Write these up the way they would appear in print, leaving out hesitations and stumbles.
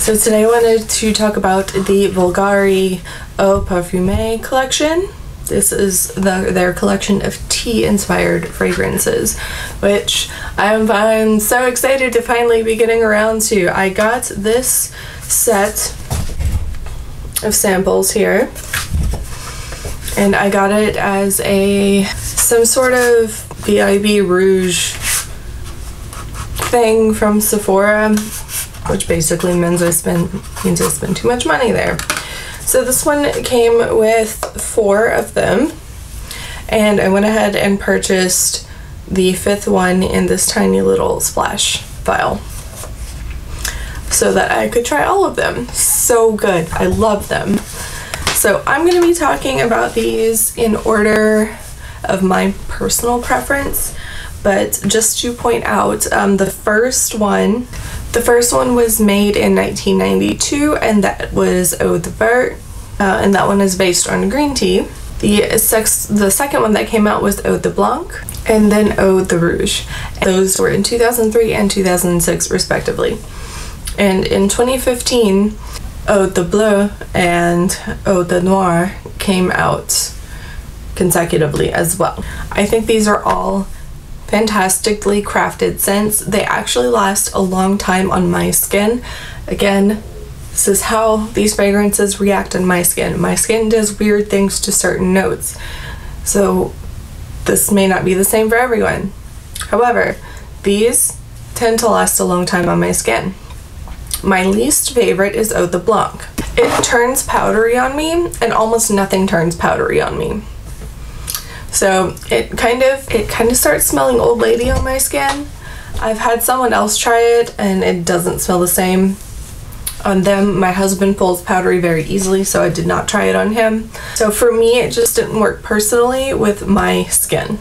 So today I wanted to talk about the Bvlgari Eau Parfumee collection. This is their collection of tea-inspired fragrances, which I'm so excited to finally be getting around to. I got this set of samples here, and I got it as some sort of BIB Rouge thing from Sephora, which basically means I spend too much money there. So this one came with 4 of them, and I went ahead and purchased the 5th one in this tiny little splash vial so that I could try all of them. So good. I love them. So I'm going to be talking about these in order of my personal preference, but just to point out, the first one was made in 1992, and that was Eau de Vert, and that one is based on green tea. The second one that came out was Eau de Blanc, and then Eau de Rouge. Those were in 2003 and 2006 respectively. And in 2015, Eau de Bleu and Eau de Noir came out consecutively as well. I think these are all fantastically crafted scents. They actually last a long time on my skin. Again, this is how these fragrances react on my skin. My skin does weird things to certain notes, so this may not be the same for everyone. However, these tend to last a long time on my skin. My least favorite is Eau de Blanc. It turns powdery on me, and almost nothing turns powdery on me. So it kind of starts smelling old lady on my skin. I've had someone else try it and it doesn't smell the same on them. My husband pulls powdery very easily, so I did not try it on him. So for me, it just didn't work personally with my skin.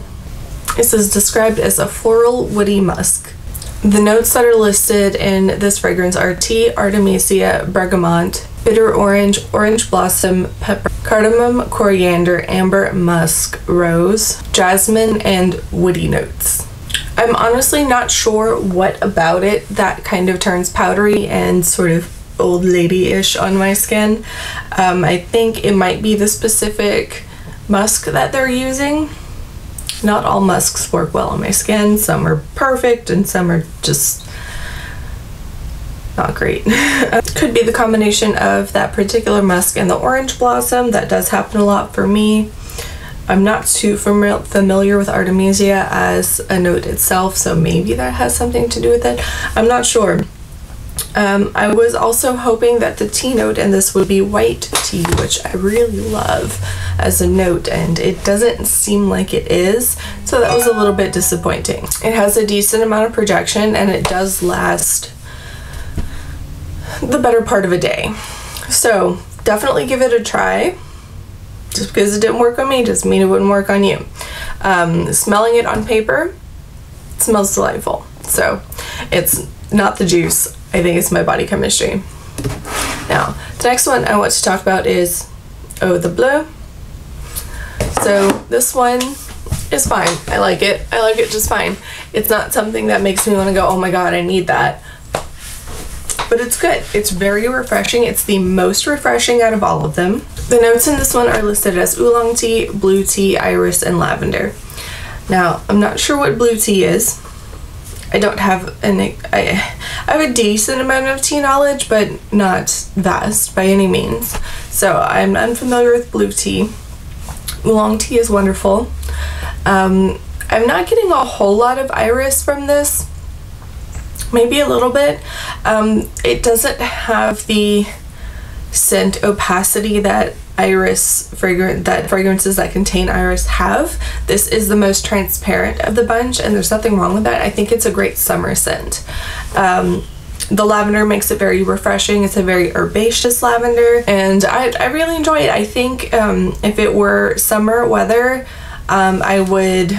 This is described as a floral woody musk. The notes that are listed in this fragrance are tea, artemisia, bergamot, bitter orange, orange blossom, pepper, cardamom, coriander, amber, musk, rose, jasmine, and woody notes. I'm honestly not sure what about it that kind of turns powdery and sort of old lady-ish on my skin. I think it might be the specific musk that they're using. Not all musks work well on my skin. Some are perfect and some are just not great. Could be the combination of that particular musk and the orange blossom. That does happen a lot for me. I'm not too familiar with artemisia as a note itself, so maybe that has something to do with it. I'm not sure. I was also hoping that the tea note in this would be white tea, which I really love as a note, and it doesn't seem like it is, so that was a little bit disappointing. It has a decent amount of projection, and it does last the better part of a day. So definitely give it a try. Just because it didn't work on me doesn't mean it wouldn't work on you. Smelling it on paper, it smells delightful. So it's not the juice. I think it's my body chemistry. Now, the next one I want to talk about is Eau de Bleu. So this one is fine. I like it. I like it just fine. It's not something that makes me want to go, oh my god, I need that. But it's good. It's very refreshing. It's the most refreshing out of all of them. The notes in this one are listed as oolong tea, blue tea, iris, and lavender. Now, I'm not sure what blue tea is. I don't have I have a decent amount of tea knowledge, but not vast by any means. So I'm unfamiliar with blue tea. Oolong tea is wonderful. I'm not getting a whole lot of iris from this. Maybe a little bit. It doesn't have the scent opacity that fragrances that contain iris have. This is the most transparent of the bunch, and there's nothing wrong with that. I think it's a great summer scent. The lavender makes it very refreshing. It's a very herbaceous lavender, and I really enjoy it. I think if it were summer weather, I would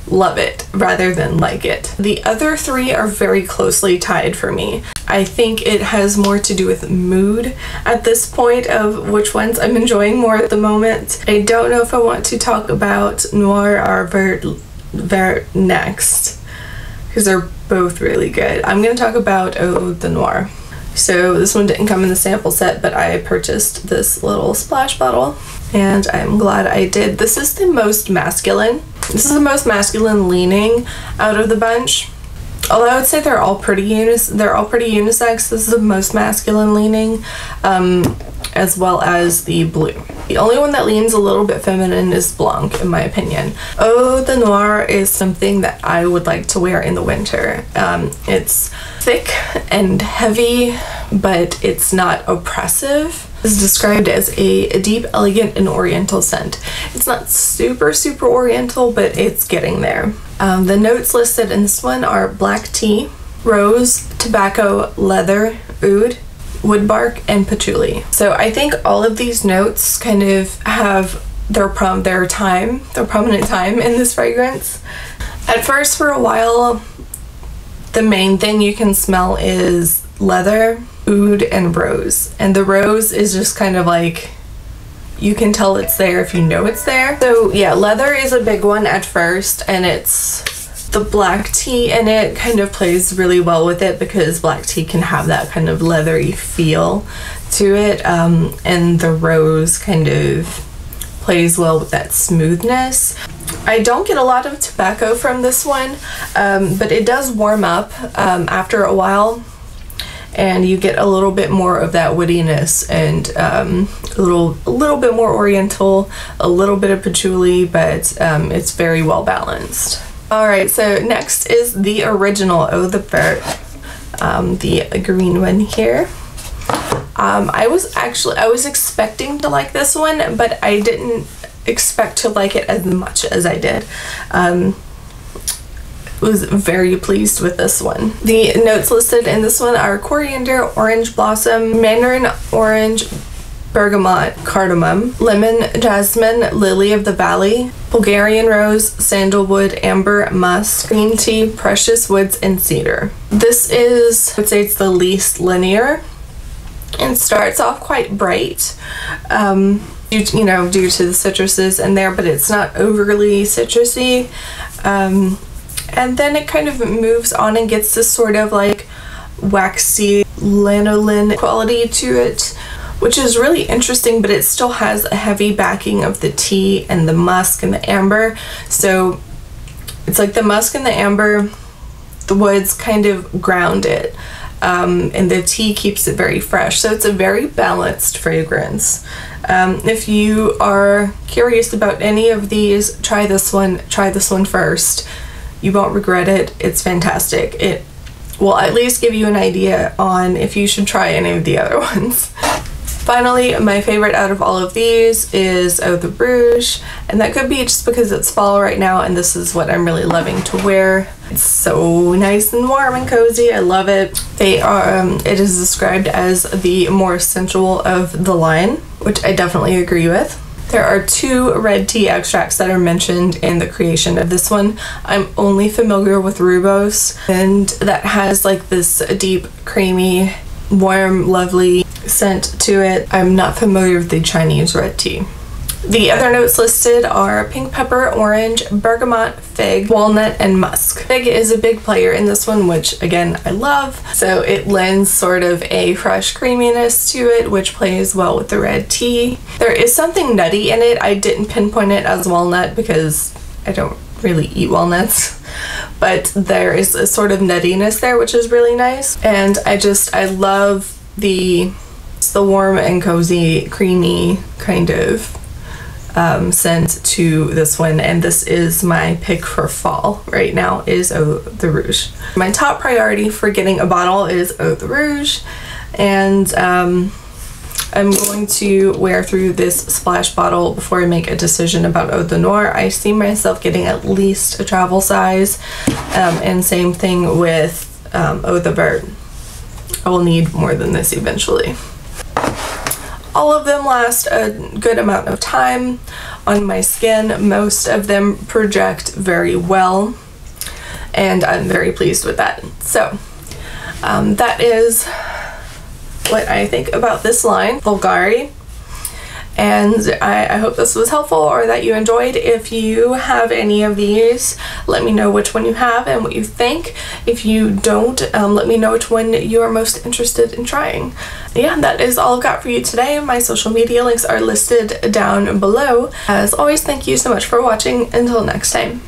love it rather than like it. The other 3 are very closely tied for me. I think it has more to do with mood at this point of which ones I'm enjoying more at the moment. I don't know if I want to talk about Noir or Vert next, because they're both really good. I'm going to talk about Eau de Noir. So this one didn't come in the sample set, but I purchased this little splash bottle, and I'm glad I did. This is the most masculine. This is the most masculine leaning out of the bunch. Although I would say they're all pretty unisex. This is the most masculine leaning, as well as the blue. The only one that leans a little bit feminine is Blanc, in my opinion. Eau de Noir is something that I would like to wear in the winter. It's thick and heavy, but it's not oppressive. It's described as a deep, elegant, and oriental scent. It's not super oriental, but it's getting there. The notes listed in this one are black tea, rose, tobacco, leather, oud, wood bark, and patchouli. So I think all of these notes kind of have their prominent time in this fragrance. At first, for a while, the main thing you can smell is leather, oud, and rose. And the rose is just kind of like, you can tell it's there if you know it's there. So yeah, leather is a big one at first, and it's the black tea in it kind of plays really well with it because black tea can have that kind of leathery feel to it, and the rose kind of plays well with that smoothness. I don't get a lot of tobacco from this one, but it does warm up after a while, and you get a little bit more of that woodiness and a little bit more oriental, a little bit of patchouli, but it's very well balanced. Alright, so next is the original Eau de Vert, the green one here. I was expecting to like this one, but I didn't expect to like it as much as I did. Was very pleased with this one. The notes listed in this one are coriander, orange blossom, mandarin orange, bergamot, cardamom, lemon, jasmine, lily of the valley, Bulgarian rose, sandalwood, amber, musk, green tea, precious woods, and cedar. This is, I would say it's the least linear and starts off quite bright, due to the citruses in there, but it's not overly citrusy. And then it kind of moves on and gets this sort of like waxy lanolin quality to it, which is really interesting, but it still has a heavy backing of the tea and the musk and the amber. So it's like the musk and the amber, the woods kind of ground it, and the tea keeps it very fresh. So it's a very balanced fragrance. If you are curious about any of these, try this one first. You won't regret it. It's fantastic. It will at least give you an idea on if you should try any of the other ones. Finally, my favorite out of all of these is Eau de Rouge, and that could be just because it's fall right now and this is what I'm really loving to wear. It's so nice and warm and cozy. I love it. It is described as the more sensual of the line, which I definitely agree with. There are 2 red tea extracts that are mentioned in the creation of this one. I'm only familiar with rooibos, and that has like this deep, creamy, warm, lovely scent to it. I'm not familiar with the Chinese red tea. The other notes listed are pink pepper, orange, bergamot, fig, walnut, and musk. Fig is a big player in this one, which again I love, so it lends sort of a fresh creaminess to it, which plays well with the red tea. There is something nutty in it. I didn't pinpoint it as walnut because I don't really eat walnuts, but there is a sort of nuttiness there, which is really nice. And I love the warm and cozy, creamy kind of scent to this one, and this is my pick for fall right now, is Eau de Rouge. My top priority for getting a bottle is Eau de Rouge, and I'm going to wear through this splash bottle before I make a decision about Eau de Noir. I see myself getting at least a travel size, and same thing with Eau de Vert. I will need more than this eventually. All of them last a good amount of time on my skin. Most of them project very well, and I'm very pleased with that. So that is what I think about this line, Bvlgari. And I hope this was helpful or that you enjoyed. If you have any of these, let me know which one you have and what you think. If you don't, let me know which one you are most interested in trying. Yeah, that is all I've got for you today. My social media links are listed down below. As always, thank you so much for watching. Until next time.